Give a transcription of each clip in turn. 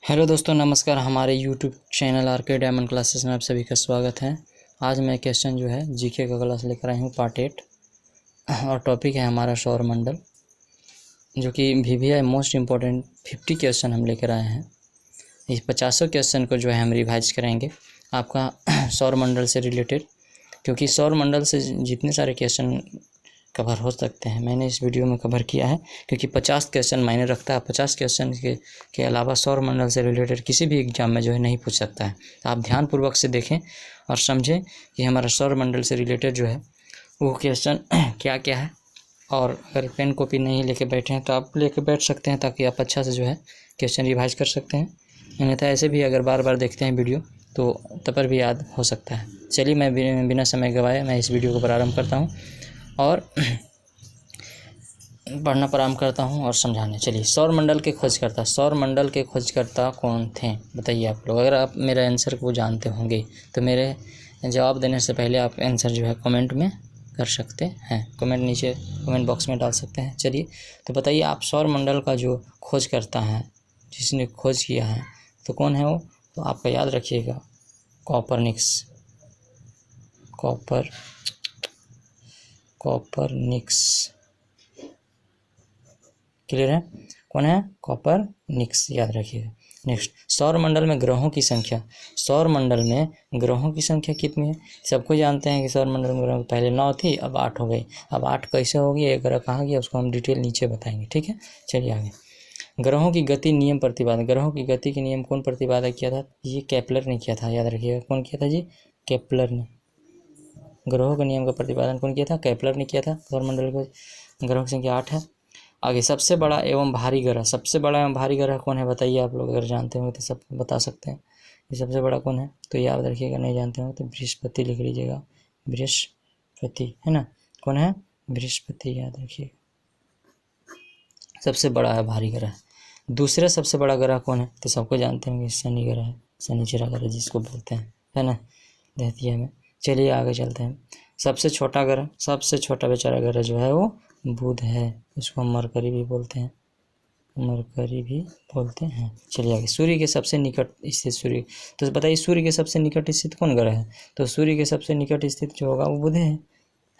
Hello दोस्तों, नमस्कार। हमारे YouTube channel R K. Diamond classes में आप सभी का स्वागत है। आज मैं क्वेश्चन जो है जीके का क्लास लेकर आई हूँ पार्ट 8 और टॉपिक है हमारा सौरमंडल, जो कि वीवीआई मोस्ट इम्पोर्टेंट 50 क्वेश्चन हम लेकर आए हैं। इस 50 क्वेश्चन को जो है हम रिवाइज करेंगे आपका सौरमंडल से रिलेटेड, क्योंकि सौरमंडल से जितने सारे क्वेश्चन कवर हो सकते हैं मैंने इस वीडियो में कवर किया है, क्योंकि 50 क्वेश्चन मायने रखता है। 50 क्वेश्चन के अलावा सौरमंडल से रिलेटेड किसी भी एग्जाम में जो है नहीं पूछ सकता है। तो आप ध्यानपूर्वक से देखें और समझें कि हमारा सौरमंडल से रिलेटेड जो है वो क्वेश्चन क्या क्या है। और अगर पेन कॉपी नहीं लेके बैठे हैं तो आप लेके बैठ सकते हैं, ताकि आप अच्छा से जो है क्वेश्चन रिवाइज कर सकते हैं। अन्यथा ऐसे भी अगर बार बार देखते हैं वीडियो तो तब पर भी याद हो सकता है। चलिए, मैं बिना समय गवाए मैं इस वीडियो को प्रारंभ करता हूँ और पढ़ना प्रारंभ करता हूँ और समझाने। चलिए, सौरमंडल के खोजकर्ता कौन थे बताइए आप लोग। अगर आप मेरे आंसर को जानते होंगे तो मेरे जवाब देने से पहले आप आंसर जो है कमेंट में कर सकते हैं, कमेंट नीचे कमेंट बॉक्स में डाल सकते हैं। चलिए, तो बताइए आप सौरमंडल का जो खोजकर्ता है, जिसने खोज किया है, तो कौन है वो? तो आपका याद रखिएगा, कॉपरनिकस। क्लियर है? कौन है? कॉपरनिकस, याद रखिएगा। नेक्स्ट, सौरमंडल में ग्रहों की संख्या कितनी है? सबको जानते हैं कि सौरमंडल में ग्रहों पहले 9 थी, अब 8 हो गई। अब 8 कैसे होगी, एक ग्रह कहाँ गया, उसको हम डिटेल नीचे बताएंगे। ठीक है, चलिए आगे। ग्रहों की गति नियम प्रतिपादन, ग्रहों की गति के नियम कौन प्रतिपादन किया था? ये केपलर ने किया था, याद रखिएगा। कौन किया था जी? केपलर ने। ग्रहों के नियम का प्रतिपादन कौन किया था? केपलर ने किया था। सौरमंडल को ग्रहों की संख्या 8 है। आगे, सबसे बड़ा एवं भारी ग्रह कौन है बताइए आप लोग। अगर जानते होंगे तो सब बता सकते हैं। ये सबसे बड़ा कौन है? तो याद रखिएगा, नहीं जानते हो तो बृहस्पति लिख लीजिएगा। बृहस्पति है ना? कौन है? बृहस्पति, याद रखिएगा। सबसे बड़ा है भारी ग्रह। दूसरा सबसे बड़ा ग्रह कौन है? तो सबको जानते होंगे, शनि ग्रह है, शनिचरा ग्रह जिसको बोलते हैं, है ना, धरती में। चलिए आगे चलते हैं। सबसे छोटा बेचारा ग्रह जो है वो बुध है, इसको हम मरकरी भी बोलते हैं। चलिए आगे, सूर्य के सबसे निकट स्थित सूर्य, तो बताइए सूर्य के सबसे निकट स्थित कौन ग्रह है? तो सूर्य के सबसे निकट स्थित जो होगा वो बुध है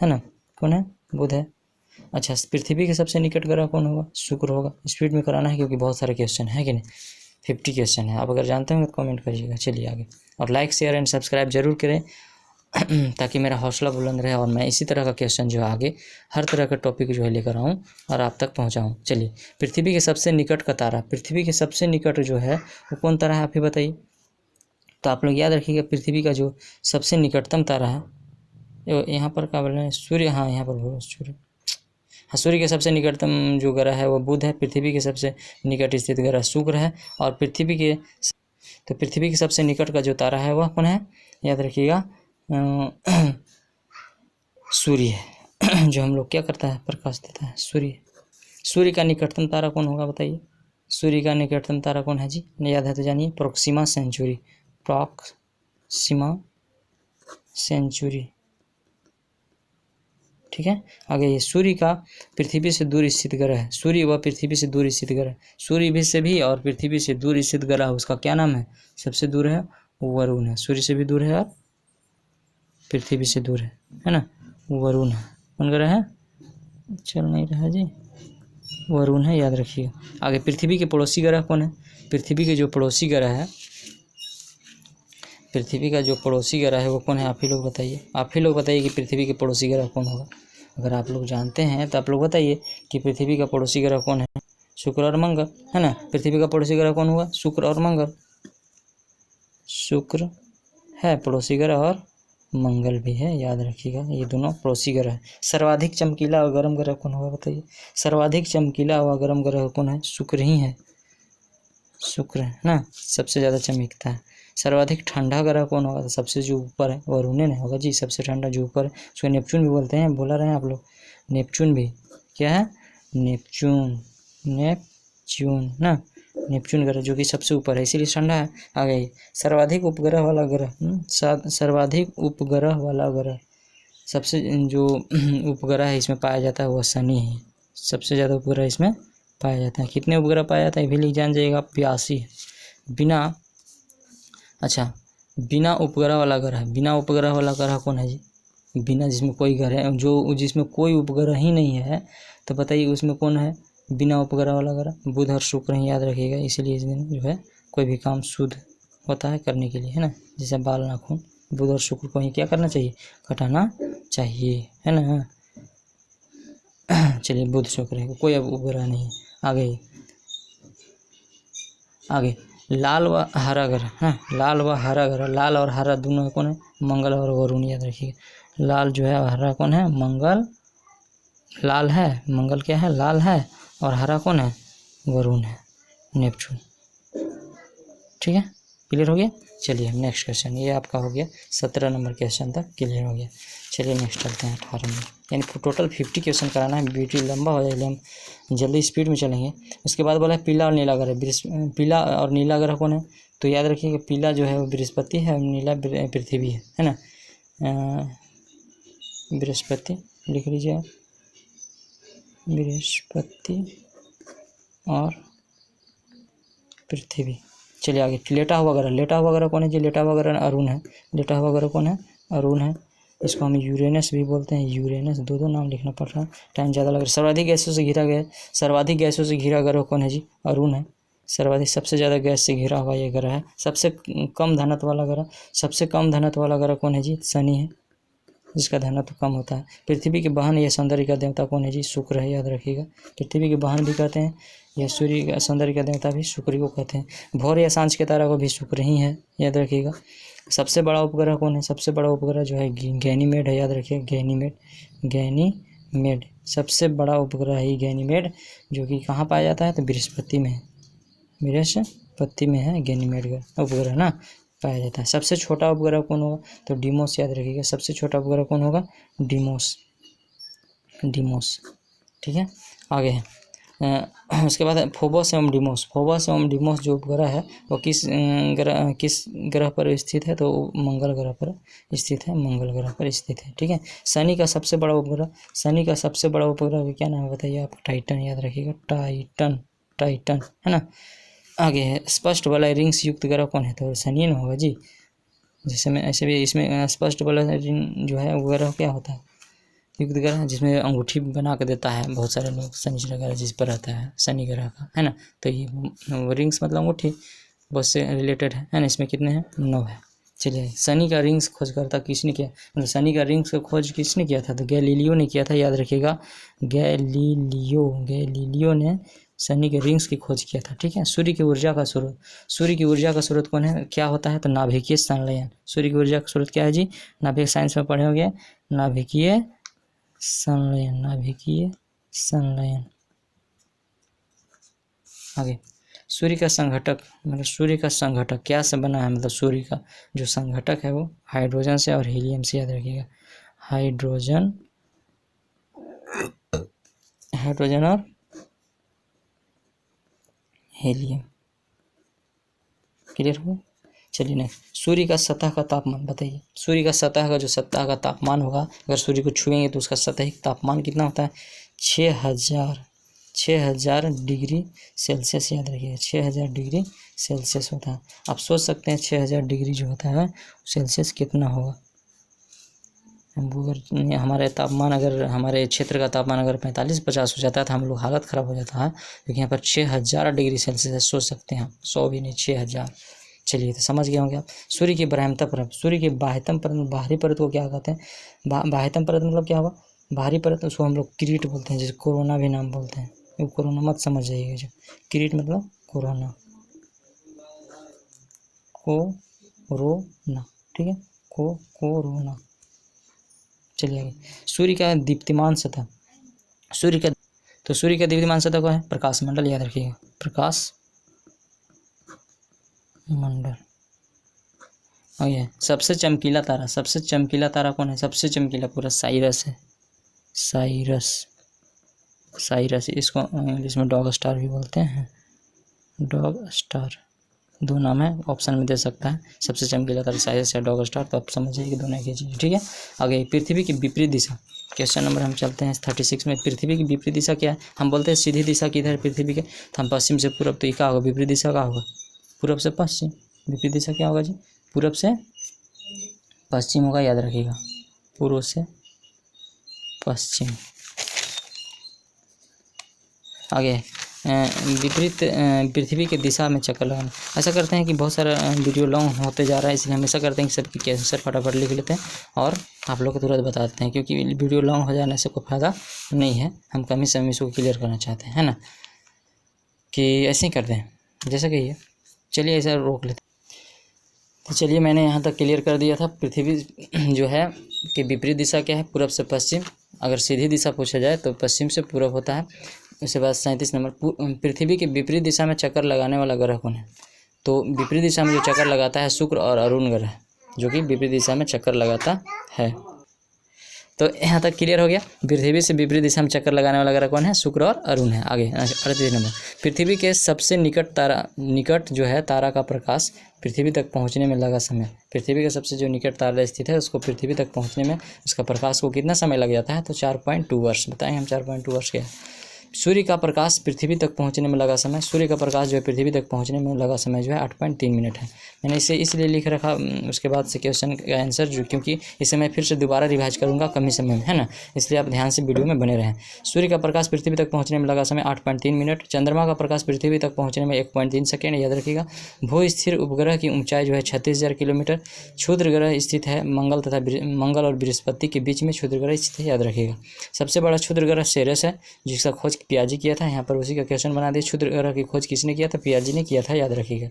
ना? कौन है? बुध है। अच्छा, पृथ्वी के सबसे निकट ग्रह कौन होगा? शुक्र होगा। स्पीड में कराना है क्योंकि बहुत सारे क्वेश्चन है कि नहीं, 50 क्वेश्चन है। आप अगर जानते होंगे तो कमेंट करिएगा। चलिए आगे, और लाइक शेयर एंड सब्सक्राइब जरूर करें ताकि मेरा हौसला बुलंद रहे और मैं इसी तरह का क्वेश्चन जो है आगे हर तरह का टॉपिक जो है लेकर आऊँ और आप तक पहुँचाऊँ। चलिए, पृथ्वी के सबसे निकट का तारा, पृथ्वी के सबसे निकट जो है वो कौन तारा है, आप ही बताइए। तो आप लोग याद रखिएगा, पृथ्वी का जो सबसे निकटतम तारा है, यहाँ पर क्या बोल रहे हैं, सूर्य। हाँ, यहाँ पर सूर्य। हाँ, सूर्य के सबसे निकटतम जो ग्रह है वो बुध है। पृथ्वी के सबसे निकट स्थित ग्रह शुक्र है। और पृथ्वी के सबसे निकट का जो तारा है वह कौन है? याद रखिएगा, सूर्य है। जो हम लोग क्या करता है, प्रकाश देता है, सूर्य का निकटतम तारा कौन होगा बताइए। सूर्य का निकटतम तारा कौन है जी? याद है तो जानिए, प्रोक्सिमा सेंचुरी। ठीक है, आगे, ये सूर्य का पृथ्वी से दूर स्थित ग्रह है। सूर्य व पृथ्वी से दूर स्थित ग्रह, सूर्य भी से भी और पृथ्वी से दूर स्थित ग्रह, उसका क्या नाम है? सबसे दूर है वरुण है। सूर्य से भी दूर है और पृथ्वी से दूर है ना, वरुण है। कौन ग्रह है? चल नहीं रहा जी, वरुण है, याद रखिएगा। आगे, पृथ्वी के पड़ोसी ग्रह कौन है? पृथ्वी के जो पड़ोसी ग्रह है, पृथ्वी का जो पड़ोसी ग्रह है वो कौन है? आप ही लोग बताइए कि पृथ्वी के पड़ोसी ग्रह कौन होगा। अगर आप लोग जानते हैं तो आप लोग बताइए कि पृथ्वी का पड़ोसी ग्रह कौन है। शुक्र और मंगल, है ना। पृथ्वी का पड़ोसी ग्रह कौन होगा? शुक्र और मंगल। शुक्र है पड़ोसी ग्रह और मंगल भी है, याद रखिएगा, ये दोनों पड़ोसी ग्रह है। सर्वाधिक चमकीला और गर्म ग्रह कौन होगा बताइए। सर्वाधिक चमकीला और गर्म ग्रह कौन है? शुक्र ही है, शुक्र है ना, सबसे ज़्यादा चमकता है। सर्वाधिक ठंडा ग्रह कौन होगा? सबसे जो ऊपर है वरुण नहीं होगा जी, सबसे ठंडा जो ऊपर है उसको नेपच्यून भी बोलते हैं, बोला रहे हैं आप लोग। नेपच्यून भी क्या है? नेपच्यून ना, नेपच्यून ग्रह जो कि सबसे ऊपर है, इसीलिए ठंडा है। आगे, सर्वाधिक उपग्रह वाला ग्रह, सबसे जो उपग्रह है इसमें पाया जाता है वह शनि है। सबसे ज़्यादा उपग्रह इसमें पाया जाता है। कितने उपग्रह पाया जाता है ये भी लिख जान जाइएगा, 82 बिना, अच्छा बिना उपग्रह वाला ग्रह, बिना उपग्रह वाला ग्रह कौन है जी? बिना, जिसमें कोई ग्रह है, जो जिसमें कोई उपग्रह ही नहीं है, तो बताइए उसमें कौन है बिना उपग्रह वाला ग्रह? बुध और शुक्र ही, याद रखिएगा। इसीलिए इस दिन जो है कोई भी काम शुद्ध होता है करने के लिए, है ना। जैसे बाल नाखून, बुध और शुक्र को ही क्या करना चाहिए? कटाना चाहिए, है ना। चलिए बुध शुक्र है, कोई अब उपग्रह नहीं। आगे आगे लाल व हरा ग्रह, हाँ लाल व हरा ग्रह, लाल और हरा दोनों कौन है? मंगल और वरुण, याद रखिएगा। लाल जो है, हरा कौन है? मंगल। लाल है मंगल, क्या है? लाल है। और हरा कौन है? वरुण है, नेपच्यून। ठीक है, क्लियर हो गया। चलिए नेक्स्ट क्वेश्चन, ये आपका हो गया 17 नंबर क्वेश्चन तक क्लियर हो गया। चलिए नेक्स्ट चलते हैं 18 नंबर, यानी टोटल 50 क्वेश्चन कराना है। वीडियो लंबा हो जाएगा, हम जल्दी स्पीड में चलेंगे। उसके बाद बोला है पीला और नीला ग्रह। पीला और नीला ग्रह कौन है? तो याद रखिए कि पीला जो है वो बृहस्पति है और नीला पृथ्वी है ना। बृहस्पति लिख लीजिए, बृहस्पति और पृथ्वी। चलिए आगे, लेटा हुआ ग्रह, लेटा हुआ ग्रह कौन है जी? लेटा हुआ ग्रह अरुण है। लेटा हुआ ग्रह कौन है? अरुण है। इसको हम यूरेनस भी बोलते हैं, यूरेनस। दो नाम लिखना पड़ रहा है, टाइम ज़्यादा लग रहा है। सर्वाधिक गैसों से घिरा गया, सर्वाधिक गैसों से घिरा ग्रह कौन है जी? अरुण है। सर्वाधिक, सबसे ज़्यादा गैस से घिरा हुआ ये ग्रह है। सबसे कम घनत्व वाला ग्रह, सबसे कम घनत्व वाला ग्रह कौन है जी? शनि है, जिसका घनत्व कम होता है। पृथ्वी के वाहन या सौंदर्य का देवता कौन है जी? शुक्र है, याद रखिएगा। पृथ्वी के वाहन भी कहते हैं, या सूर्य का सौंदर्य का देवता भी शुक्र को कहते हैं। भोर या सांझ के तारा को भी शुक्र ही है, याद रखिएगा। सबसे बड़ा उपग्रह कौन है? सबसे बड़ा उपग्रह जो है गैनीमेड है, याद रखिए। गैनीमेड सबसे बड़ा उपग्रह है गैनीमेड, जो कि कहाँ पाया जाता है? तो बृहस्पति में, बृहस्पति में है गैनीमेड का उपग्रह ना पाया जाता है। सबसे छोटा उपग्रह कौन होगा? तो डिमोस, याद रखिएगा। सबसे छोटा उपग्रह कौन होगा? डिमोस। ठीक है, आगे है उसके बाद फोबोस एवं डिमोस। फोबोस एवं डिमोस जो उपग्रह है वो किस ग्रह पर स्थित है? तो मंगल ग्रह पर स्थित है, मंगल ग्रह पर स्थित है। ठीक है, शनि का सबसे बड़ा उपग्रह, शनि का सबसे बड़ा उपग्रह का क्या नाम है बताइए आप? टाइटन, याद रखिएगा। टाइटन है ना। आगे है स्पष्ट वलय रिंग्स युक्त ग्रह कौन है? तो शनि न होगा जी। जैसे में ऐसे भी इसमें स्पष्ट वलय रिंग जो है वो ग्रह क्या होता है? युक्त ग्रह, जिसमें अंगूठी बना के देता है बहुत सारे लोग, शनिचर ग्रह जिस पर रहता है, शनि ग्रह का, है ना। तो ये रिंग्स मतलब अंगूठी, बहुत से रिलेटेड है ना। इसमें कितने हैं? 9 है। चलिए, शनि का रिंग्स खोज करता किसने किया? मतलब शनि का रिंग्स का खोज किसने किया था? तो गैलीलियो ने किया था, याद रखिएगा। गैलीलियो ने शनि के रिंग्स की खोज किया था। ठीक है, सूर्य की ऊर्जा का स्रोत, सूर्य की ऊर्जा का स्रोत कौन है? क्या होता है? तो नाभिकीय संलयन। सूर्य की ऊर्जा का स्रोत क्या है जी? नाभिक, साइंस में पढ़े होंगे, नाभिकीय संलयन। आगे, सूर्य का संघटक, मतलब सूर्य का संघटक क्या से बना है? मतलब सूर्य का जो संघटक है वो हाइड्रोजन से और हीलियम से, याद रखिएगा। हाइड्रोजन और हीलियम। क्लियर हुआ? चलिए नेक्स्ट, सूर्य का सतह का तापमान बताइए। सूर्य का सतह का जो सतह का तापमान होगा, अगर सूर्य को छुएंगे तो उसका सतहिक तापमान कितना होता है? 6000 डिग्री सेल्सियस, याद रखिएगा। 6000 डिग्री सेल्सियस होता है। आप सोच सकते हैं 6000 डिग्री जो होता है सेल्सियस कितना होगा। अगर हमारे तापमान, अगर हमारे क्षेत्र का तापमान अगर 45-50 हो जाता है तो हम लोग हालत ख़राब हो जाता है, क्योंकि यहाँ पर 6000 डिग्री सेल्सियस सोच सकते हैं। 100 भी नहीं, 6000। चलिए, तो समझ गए होंगे आप। सूर्य की ब्रह्मता परत, सूर्य की बाह्यतम परत, बाहरी परत को क्या कहते हैं? बाह्यतम परत मतलब क्या होगा? बाहरी परत, उसको हम लोग किरीट बोलते हैं, जैसे कोरोना भी नाम बोलते हैं। वो कोरोना मत समझ जाइएगा, जो किरीट मतलब कोरोना, ठीक है, कोरोना। चलिए आगे, सूर्य का दीप्तिमान सतह, सूर्य का दीप्तिमान सतह क्या है? प्रकाश मंडल, याद रखिएगा। प्रकाश मंडल। और ये सबसे चमकीला तारा कौन है? सबसे चमकीला पूरा साइरस है। साइरस, इसको इंग्लिश में डॉग स्टार भी बोलते हैं। डॉग स्टार, 2 नाम है, ऑप्शन में दे सकता है। सबसे चमकीला तारा साइरस या डॉग स्टार, तो आप समझिए कि दोनों की चीज़। ठीक है, आगे पृथ्वी की विपरीत दिशा, क्वेश्चन नंबर हम चलते हैं 36 में। पृथ्वी की विपरीत दिशा क्या है? हम बोलते हैं सीधी दिशा किधर पृथ्वी के? तो हम पश्चिम से पूरब, तो ये क्या होगा? विपरीत दिशा क्या होगा? पूरब से पश्चिम। विपरीत दिशा क्या होगा जी? पूरब से पश्चिम होगा, याद रखिएगा, पूर्व से पश्चिम। आगे विपरीत पृथ्वी के दिशा में चक्कर लगाना। ऐसा करते हैं कि बहुत सारा वीडियो लॉन्ग होते जा रहा है, इसलिए हमेशा करते हैं कि सबकी कैसे फटाफट लिख लेते हैं और आप लोग को तुरंत बता देते हैं, क्योंकि वीडियो लॉन्ग हो जाने से कोई फ़ायदा नहीं है। हम कम ही समय में इसको क्लियर करना चाहते हैं, है ना, कि ऐसे ही करते हैं जैसा कि ये। चलिए ऐसा रोक लेते हैं। तो चलिए मैंने यहाँ तक क्लियर कर दिया था। पृथ्वी जो है कि विपरीत दिशा क्या है? पूरब से पश्चिम। अगर सीधी दिशा पूछा जाए तो पश्चिम से पूरब होता है। उसके बाद 37 नंबर, पृथ्वी के विपरीत दिशा में चक्कर लगाने वाला ग्रह कौन है? तो विपरीत दिशा में जो चक्कर लगाता है शुक्र और अरुण ग्रह, जो कि विपरीत दिशा में चक्कर लगाता है। तो यहाँ तक क्लियर हो गया। पृथ्वी से विपरीत दिशा में चक्कर लगाने वाला ग्रह कौन है? शुक्र और अरुण है। आगे 38 नंबर, पृथ्वी के सबसे निकट जो है तारा का प्रकाश पृथ्वी तक पहुँचने में लगा समय। पृथ्वी के सबसे जो निकट तारा स्थित है उसको पृथ्वी तक पहुँचने में उसका प्रकाश को कितना समय लग जाता है? तो 4.2 वर्ष। बताएं हम 4.2 वर्ष क्या है। सूर्य का प्रकाश पृथ्वी तक पहुंचने में लगा समय, सूर्य का प्रकाश जो है पृथ्वी तक पहुंचने में लगा समय जो है 8.3 मिनट है। मैंने इसे इसलिए लिख रखा उसके बाद से क्वेश्चन का आंसर जो, क्योंकि इसे मैं फिर से दोबारा रिवाइज करूंगा कम ही समय में, है ना, इसलिए आप ध्यान से वीडियो में बने रहें। सूर्य का प्रकाश पृथ्वी तक पहुँचने में लगा समय 8.3 मिनट। चंद्रमा का प्रकाश पृथ्वी तक पहुँचने में 1.3 सेकेंड, याद रखिएगा। भू स्थिर उपग्रह की ऊंचाई जो है 36,000 किलोमीटर। क्षुद्र ग्रह स्थित है मंगल और बृहस्पति के बीच में क्षुद्र ग्रह स्थित है, याद रखिएगा। सबसे बड़ा क्षुद्र ग्रह सेरेस है, जिसका खोज पियाजी किया था। यहाँ पर उसी का क्वेश्चन बना दिया। क्षुद्र ग्रह की खोज किसने किया था? पियाजी ने किया था, याद रखिएगा।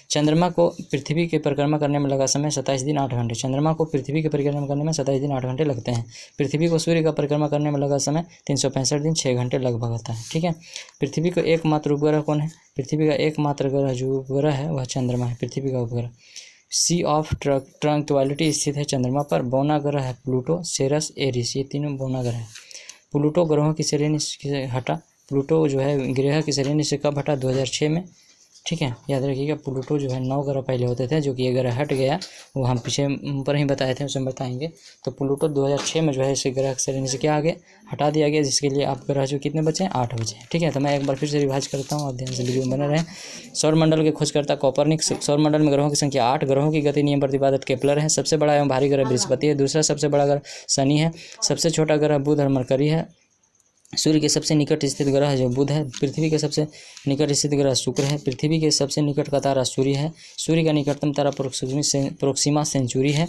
चंद्रमा को पृथ्वी के परिक्रमा करने में लगा समय 27 दिन 8 घंटे। चंद्रमा को पृथ्वी के परिक्रमा करने में 27 दिन 8 घंटे लगते हैं। पृथ्वी को सूर्य का परिक्रमा करने में लगा समय 365 दिन 6 घंटे लगभग होता है। ठीक है। पृथ्वी का एकमात्र उपग्रह कौन है? पृथ्वी का एकमात्र ग्रह जो उपग्रह है वह चंद्रमा है, पृथ्वी का उपग्रह। सी ऑफ ट्रंक्वालिटी स्थित है चंद्रमा पर। बौना ग्रह है प्लूटो, सेरस, एरिस, ये तीनों बौना ग्रह है। प्लूटो ग्रहों की श्रेणी से हटा। प्लूटो जो है ग्रह की श्रेणी से कब हटा? 2006 में। ठीक है, याद रखिएगा। प्लूटो जो है 9 ग्रह पहले होते थे, जो कि ये ग्रह हट गया, वो हम पीछे ऊपर ही बताए थे, उसे बताएंगे। तो प्लूटो 2006 में जो है इसे ग्रह की श्रेणी से क्या आ गया? हटा दिया गया, जिसके लिए आप ग्रह जो कितने बचे हैं? 8 बचे। ठीक है, तो मैं एक बार फिर से रिवाइज करता हूँ, आप ध्यान से वीडियो में बने रहें। सौरमंडल के खोजकर्ता कोपरनिकस। सौरमंडल में ग्रहों की संख्या 8। ग्रहों की गति नियम प्रतिपादक केपलर है। सबसे बड़ा एवं भारी ग्रह बृहस्पति है। दूसरा सबसे बड़ा ग्रह शनि है। सबसे छोटा ग्रह बुध और मरकरी है। सूर्य के सबसे निकट स्थित ग्रह जो बुध है। पृथ्वी के सबसे निकट स्थित ग्रह शुक्र है। पृथ्वी के सबसे निकट का तारा सूर्य है। सूर्य का निकटतम तारा प्रोक्सिमा सेंचुरी है।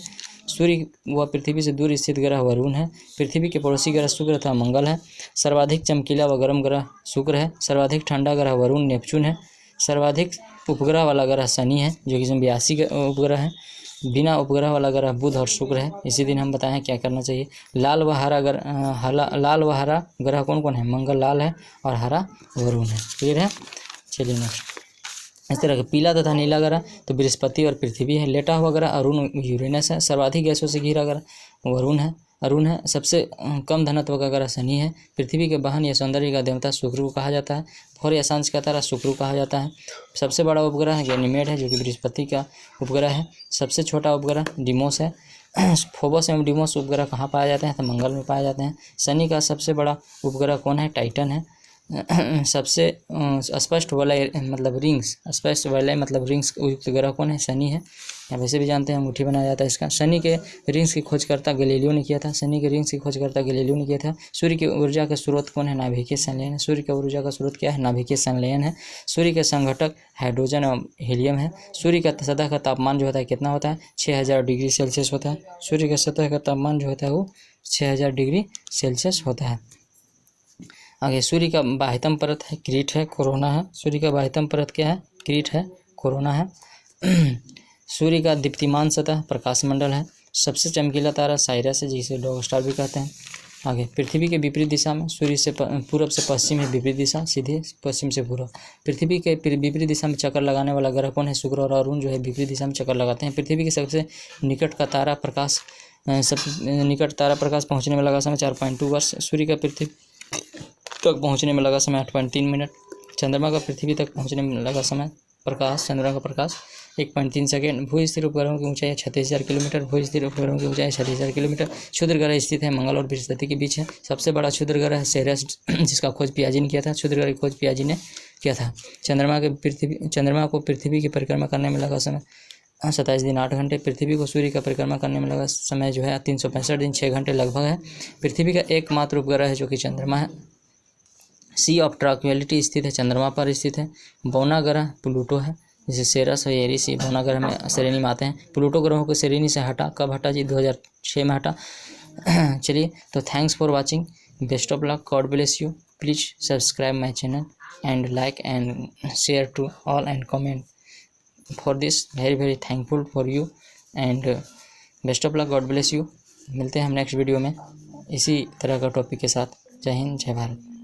सूर्य व पृथ्वी से दूर स्थित ग्रह वरुण है। पृथ्वी के पड़ोसी ग्रह शुक्र तथा मंगल है। सर्वाधिक चमकीला व गर्म ग्रह शुक्र है। सर्वाधिक ठंडा ग्रह वरुण नेपच्यून है। सर्वाधिक उपग्रह वाला ग्रह शनि है, जो कि 82 उपग्रह है। बिना उपग्रह वाला ग्रह बुध और शुक्र है। इसी दिन हम बताएं क्या करना चाहिए। लाल व हरा ग्रह कौन कौन है? मंगल लाल है और हरा वरुण है। क्लियर है। चलिए नेक्स्ट। इस तरह के पीला तथा नीला ग्रह तो बृहस्पति और पृथ्वी है। लेटा हुआ ग्रह अरुण यूरेनस है। सर्वाधिक गैसों से घिरा ग्रह अरुण है। सबसे कम घनत्व का ग्रह शनि है। पृथ्वी के वाहन या सौंदर्य का देवता शुक्र को कहा जाता है। भोर या सांझ का तारा शुक्र को कहा जाता है। सबसे बड़ा उपग्रह गैनीमेड है, जो कि बृहस्पति का उपग्रह है। सबसे छोटा उपग्रह डिमोस है। फोबस एवं डिमोस उपग्रह कहाँ पाए जाते हैं? तो मंगल में पाए जाते हैं। शनि का सबसे बड़ा उपग्रह कौन है? टाइटन है। सबसे स्पष्ट वलय मतलब रिंग्स युक्त ग्रह कौन है? शनि है। या वैसे भी जानते हैं अंगूठी बनाया जाता है इसका। शनि के रिंग्स की खोजकर्ता गैलीलियो ने किया था। सूर्य की ऊर्जा का स्रोत कौन है? नाभिकीय संलयन है। सूर्य की ऊर्जा का स्रोत क्या है? नाभिकीय संलयन है। सूर्य के संघटक हाइड्रोजन और हीलियम है। सूर्य का सतह का तापमान जो होता है कितना होता है? 6000 डिग्री सेल्सियस होता है। सूर्य के सतह का तापमान जो होता है वो 6000 डिग्री सेल्सियस होता है। आगे सूर्य का बाह्यतम परत है क्रीट है, कोरोना है। सूर्य का बाह्यतम परत क्या है? क्रीट है, कोरोना है। सूर्य का दीप्तिमान सतह प्रकाश मंडल है। सबसे चमकीला तारा साइरस है, जिसे डॉग स्टार भी कहते हैं। आगे पृथ्वी के विपरीत दिशा में सूर्य से पूरब से पश्चिम है विपरीत दिशा, सीधे पश्चिम से पूर्व। पृथ्वी के विपरीत दिशा में चक्कर लगाने वाला ग्रह कौन है? शुक्र और अरुण जो है विपरीत दिशा में चक्कर लगाते हैं। पृथ्वी के सबसे निकट तारा प्रकाश पहुँचने में लगा समय 4.2 वर्ष। सूर्य का पृथ्वी तक पहुँचने में लगा समय 8.3 मिनट। चंद्रमा का पृथ्वी तक पहुँचने में लगा समय चंद्रमा का प्रकाश 1.3 सेकेंड। भू स्थिर उपग्रहों की ऊंचाई 36,000 किलोमीटर। क्षुद्र ग्रह स्थित है मंगल और बृहस्पति के बीच है। सबसे बड़ा क्षुद्र ग्रह है सेरेस, जिसका खोज पियाजी ने किया था। क्षुद्र ग्रह की खोज पियाजी ने क्या था? चंद्रमा को पृथ्वी की परिक्रमा करने में लगा समय 27 दिन 8 घंटे। पृथ्वी को सूर्य का परिक्रमा करने में लगा समय जो है 365 दिन 6 घंटे लगभग है। पृथ्वी का एकमात्र उपग्रह है जो कि चंद्रमा है। सी ऑफ ट्रैंक्विलिटी स्थित है, चंद्रमा पर स्थित है। बौना ग्रह प्लूटो है, जैसे सेरस और एरिस, ये बौना ग्रह में श्रेणी में आते हैं। प्लूटो ग्रहों को श्रेणी से हटा, कब हटा जी? 2006 में हटा। चलिए, तो thanks for watching, best of luck, God bless you, please subscribe my channel and like and share to all and comment. For this very thankful for you and best of luck, God bless you. मिलते हैं हम next video में इसी तरह का topic के साथ. जय हिंद, जय भारत.